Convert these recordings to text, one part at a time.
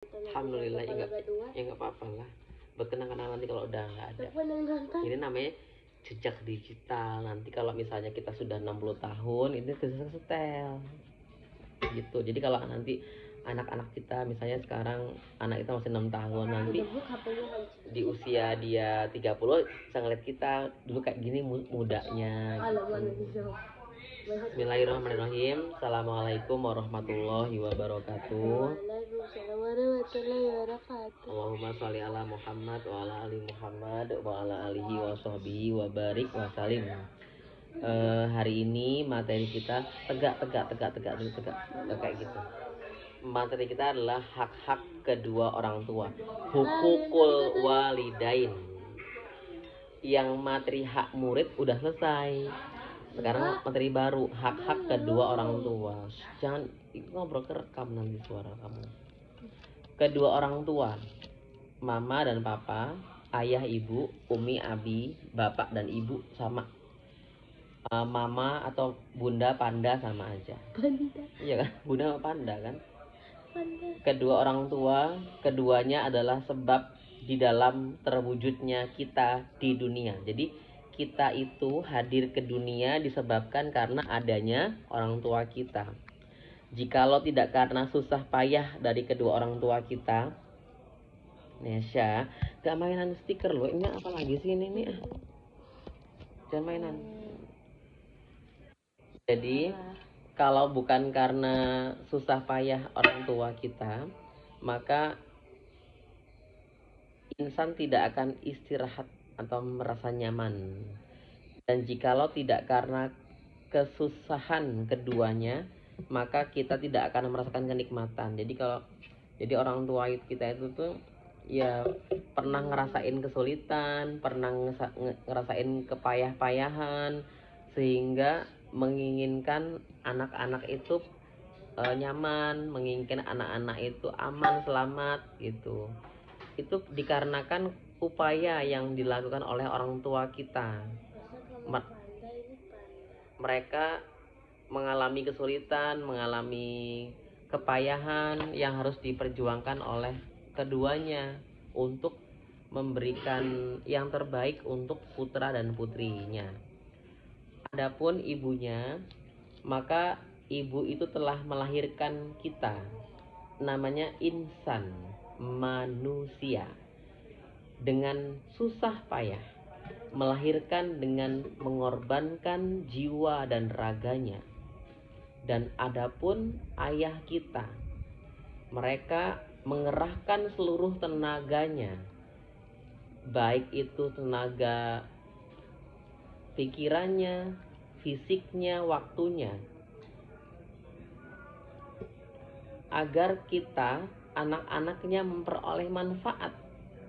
Alhamdulillah ya nggak apa-apa lah. Buat kenang-kenangan nanti kalau udah nggak ada. Ini namanya jejak digital. Nanti kalau misalnya kita sudah 60 tahun itu bisa setel gitu. Jadi kalau nanti anak-anak kita misalnya sekarang anak kita masih 6 tahun, nanti di usia dia 30 bisa ngeliat kita dulu kayak gini mudanya gitu. Bismillahirrahmanirrahim. Assalamualaikum warahmatullahi wabarakatuh. Waalaikumsalam warahmatullahi wabarakatuh. Allahumma sholli ala Muhammad wa ala ali Muhammad wa ala alihi wa sahbihi wa barik wa salim. Hari ini materi kita tegak kayak gitu. Materi kita adalah hak-hak kedua orang tua, hukukul walidain. Yang materi hak murid udah selesai. Sekarang materi baru, hak-hak kedua orang tua. Jangan ngobrol, kerekam nanti suara kamu. Kedua orang tua, mama dan papa, ayah ibu, umi abi, bapak dan ibu sama. Mama atau bunda panda sama aja. Panda. Iya kan? Bunda sama panda kan? Panda. Kedua orang tua, keduanya adalah sebab di dalam terwujudnya kita di dunia. Jadi kita itu hadir ke dunia disebabkan karena adanya orang tua kita. Jikalau tidak karena susah payah dari kedua orang tua kita, Nesya, gak mainan stiker loh. Ini apa lagi sih ini nih? Jangan mainan. Jadi kalau bukan karena susah payah orang tua kita, maka insan tidak akan istirahat atau merasa nyaman. Dan jikalau tidak karena kesusahan keduanya, maka kita tidak akan merasakan kenikmatan. Jadi orang tua kita itu tuh ya pernah ngerasain kesulitan, pernah ngerasain kepayah-payahan, sehingga menginginkan anak-anak itu nyaman, menginginkan anak-anak itu aman, selamat gitu. Itu dikarenakan upaya yang dilakukan oleh orang tua kita. Mereka mengalami kesulitan, mengalami kepayahan yang harus diperjuangkan oleh keduanya untuk memberikan yang terbaik untuk putra dan putrinya. Adapun ibunya, maka ibu itu telah melahirkan kita, namanya insan, manusia, dengan susah payah, melahirkan dengan mengorbankan jiwa dan raganya. Dan adapun ayah kita, mereka mengerahkan seluruh tenaganya, baik itu tenaga pikirannya, fisiknya, waktunya, agar kita anak-anaknya memperoleh manfaat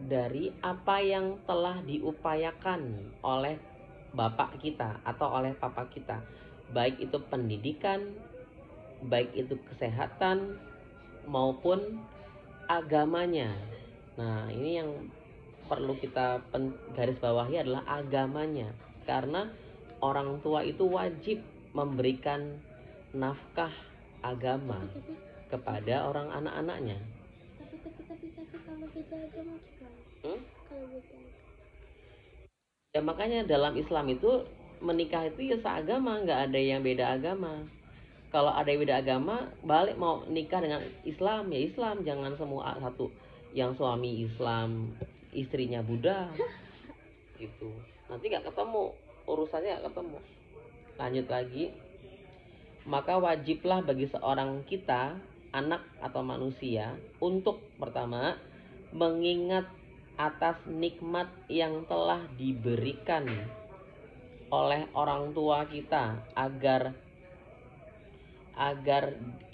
dari apa yang telah diupayakan oleh bapak kita atau oleh papa kita, baik itu pendidikan, baik itu kesehatan maupun agamanya. Nah, ini yang perlu kita garis bawahi adalah agamanya, karena orang tua itu wajib memberikan nafkah agama kepada orang anak-anaknya. Tapi kalau beda agama gimana? Kalau beda. Ya makanya dalam Islam itu menikah itu ya seagama, nggak ada yang beda agama. Kalau ada yang beda agama, balik mau nikah dengan Islam ya Islam, jangan semua satu yang suami Islam, istrinya Buddha gitu. Nanti nggak ketemu, urusannya nggak ketemu. Lanjut lagi, maka wajiblah bagi seorang kita, anak atau manusia, untuk pertama mengingat atas nikmat yang telah diberikan oleh orang tua kita, agar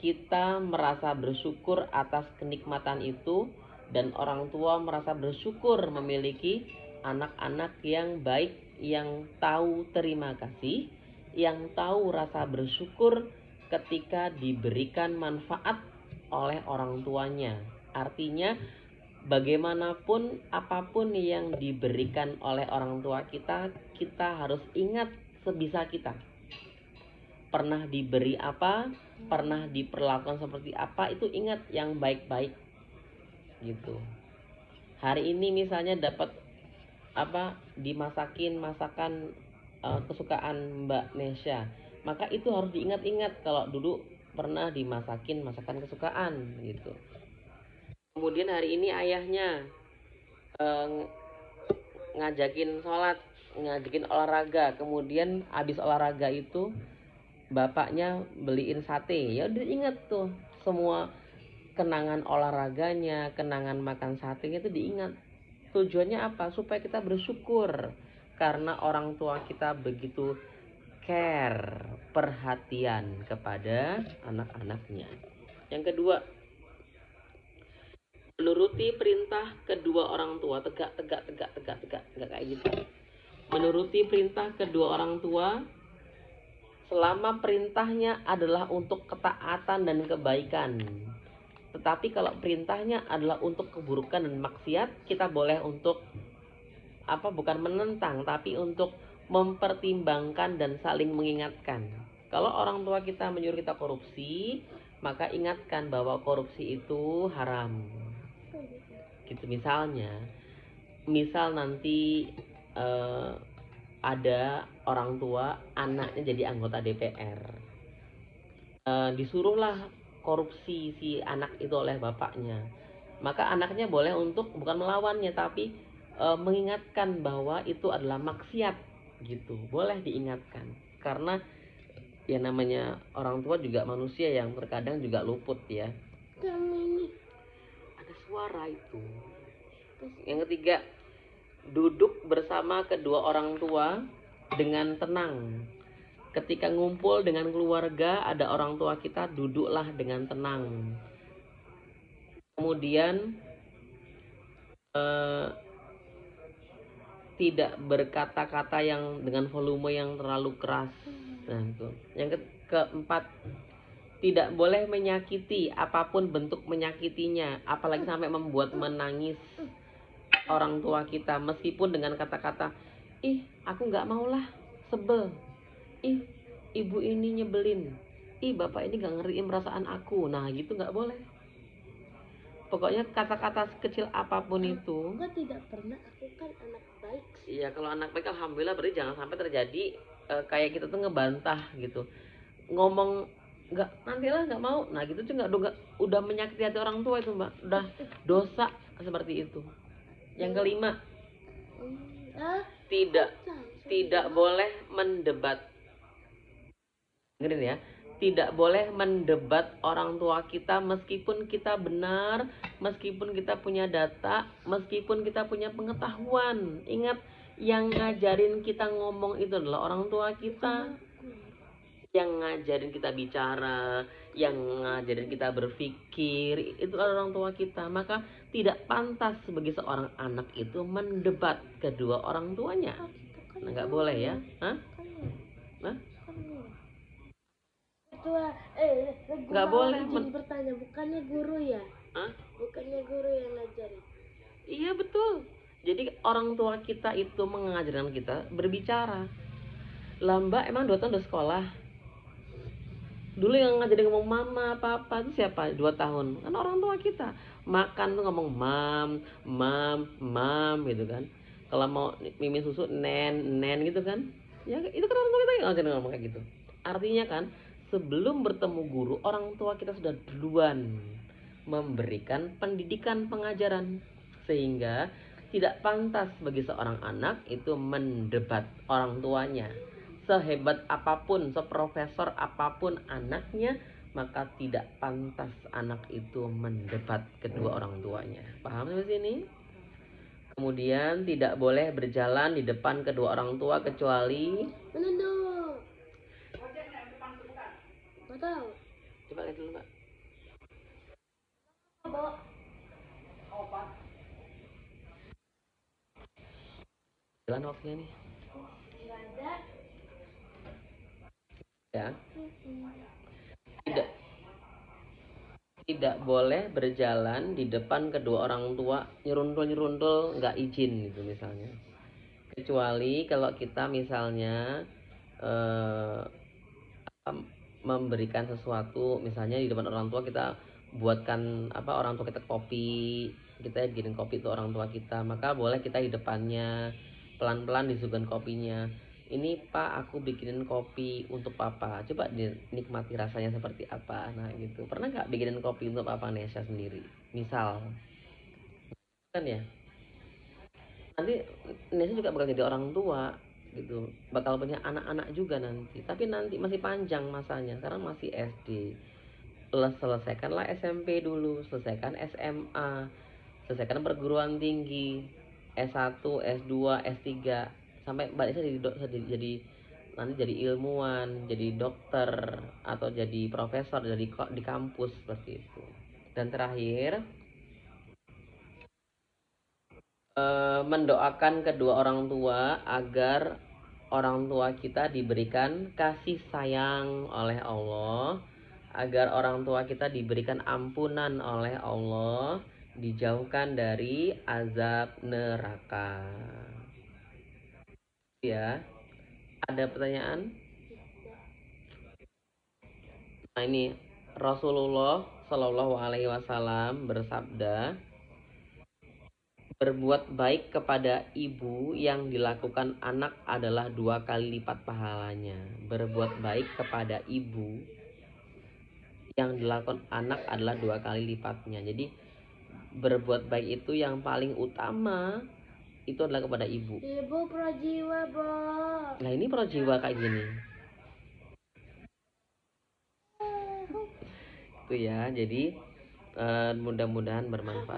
kita merasa bersyukur atas kenikmatan itu, dan orang tua merasa bersyukur memiliki anak-anak yang baik, yang tahu terima kasih, yang tahu rasa bersyukur ketika diberikan manfaat oleh orang tuanya. Artinya bagaimanapun apapun yang diberikan oleh orang tua kita, kita harus ingat sebisa kita. Pernah diberi apa, pernah diperlakukan seperti apa, itu ingat yang baik-baik. gitu. Hari ini misalnya dapat dimasakin masakan kesukaan Mbak Nesya, maka itu harus diingat-ingat kalau dulu pernah dimasakin masakan kesukaan gitu. Kemudian hari ini ayahnya ngajakin sholat, ngajakin olahraga, kemudian habis olahraga itu bapaknya beliin sate, ya udah ingat tuh semua kenangan olahraganya, kenangan makan sate itu diingat. Tujuannya apa? Supaya kita bersyukur karena orang tua kita begitu care, perhatian kepada anak-anaknya. Yang kedua, menuruti perintah kedua orang tua. Tegak, enggak kayak gitu. Menuruti perintah kedua orang tua selama perintahnya adalah untuk ketaatan dan kebaikan. Tetapi kalau perintahnya adalah untuk keburukan dan maksiat, kita boleh untuk bukan menentang, tapi untuk mempertimbangkan dan saling mengingatkan. Kalau orang tua kita menyuruh kita korupsi, maka ingatkan bahwa korupsi itu haram. Gitu misal nanti ada orang tua anaknya jadi anggota DPR, disuruhlah korupsi si anak itu oleh bapaknya, maka anaknya boleh untuk bukan melawannya tapi mengingatkan bahwa itu adalah maksiat gitu, boleh diingatkan karena ya namanya orang tua juga manusia yang terkadang juga luput ya. Ada suara itu. Yang ketiga, duduk bersama kedua orang tua dengan tenang. Ketika ngumpul dengan keluarga, ada orang tua kita, duduklah dengan tenang. Kemudian tidak berkata-kata yang dengan volume yang terlalu keras. Nah, itu. Yang keempat, tidak boleh menyakiti apapun bentuk menyakitinya, apalagi sampai membuat menangis orang tua kita, meskipun dengan kata-kata, ih aku nggak maulah, sebel, ih ibu ini nyebelin, ih bapak ini nggak ngertiin perasaan aku. Nah gitu nggak boleh. Pokoknya kata-kata sekecil apapun itu. Aku tidak pernah, aku kan anak baik. Iya, kalau anak baik alhamdulillah, berarti jangan sampai terjadi kayak kita tuh ngebantah gitu, ngomong nggak nantilah nggak mau. Nah gitu tuh udah menyakiti hati orang tua itu mbak, udah dosa seperti itu. Yang kelima, tidak boleh mendebat. Dengerin ya, tidak boleh mendebat orang tua kita meskipun kita benar, meskipun kita punya data, meskipun kita punya pengetahuan. Ingat, yang ngajarin kita ngomong itu adalah orang tua kita. Yang ngajarin kita bicara, yang ngajarin kita berpikir, itu adalah orang tua kita. Maka tidak pantas sebagai seorang anak itu mendebat kedua orang tuanya. Nah, nggak boleh ya. Hah? Nggak boleh. Bertanya, bukannya guru ya? Hah? Bukannya guru yang ngajarin? Iya betul. Jadi orang tua kita itu mengajarkan kita berbicara. Lamba emang 2 tahun udah sekolah. Dulu yang ngajarin ngomong mama, papa itu siapa? 2 tahun. Kan orang tua kita. Makan tuh ngomong mam gitu kan. Kalau mau mimin susu nen gitu kan. Ya itu kan orang tua kita yang ngajarin ngomong kayak gitu. Artinya kan sebelum bertemu guru, orang tua kita sudah duluan memberikan pendidikan pengajaran, sehingga tidak pantas bagi seorang anak itu mendebat orang tuanya. Sehebat apapun, seprofesor apapun anaknya, maka tidak pantas anak itu mendebat kedua orang tuanya. Paham sampai sini? Kemudian tidak boleh berjalan di depan kedua orang tua kecuali menunduk. Nggak tahu. Coba lihat dulu, Pak. Jalan waktunya nih. Ya. Tidak boleh berjalan di depan kedua orang tua nyeruntul nggak izin gitu misalnya. Kecuali kalau kita misalnya memberikan sesuatu, misalnya di depan orang tua kita buatkan orang tua kita kopi, kita bikinin kopi untuk orang tua kita, maka boleh kita di depannya pelan-pelan disuguhkan kopinya. Ini Pak, aku bikinin kopi untuk Papa, coba dinikmati rasanya seperti apa. Nah gitu, pernah nggak bikinin kopi untuk Papa Nesha sendiri misal kan ya, nanti Nesha juga bakal jadi orang tua gitu, bakal punya anak-anak juga nanti, tapi nanti masih panjang masanya, sekarang masih SD. Selesaikanlah SMP dulu, selesaikan SMA, selesaikan perguruan tinggi, S1, S2, S3, sampai Mbak Nisa jadi nanti jadi ilmuwan, jadi dokter, atau jadi profesor di kampus seperti itu. Dan terakhir, mendoakan kedua orang tua agar orang tua kita diberikan kasih sayang oleh Allah, agar orang tua kita diberikan ampunan oleh Allah, dijauhkan dari azab neraka. Ya, ada pertanyaan? Nah ini Rasulullah Shallallahu Alaihi Wasallam bersabda, berbuat baik kepada ibu yang dilakukan anak adalah 2 kali lipat pahalanya. Berbuat baik kepada ibu yang dilakukan anak adalah 2 kali lipatnya. Jadi berbuat baik itu yang paling utama itu adalah kepada ibu. Ibu prajiwa, Bo. Nah ini prajiwa kayak gini. Itu ya, jadi mudah-mudahan bermanfaat.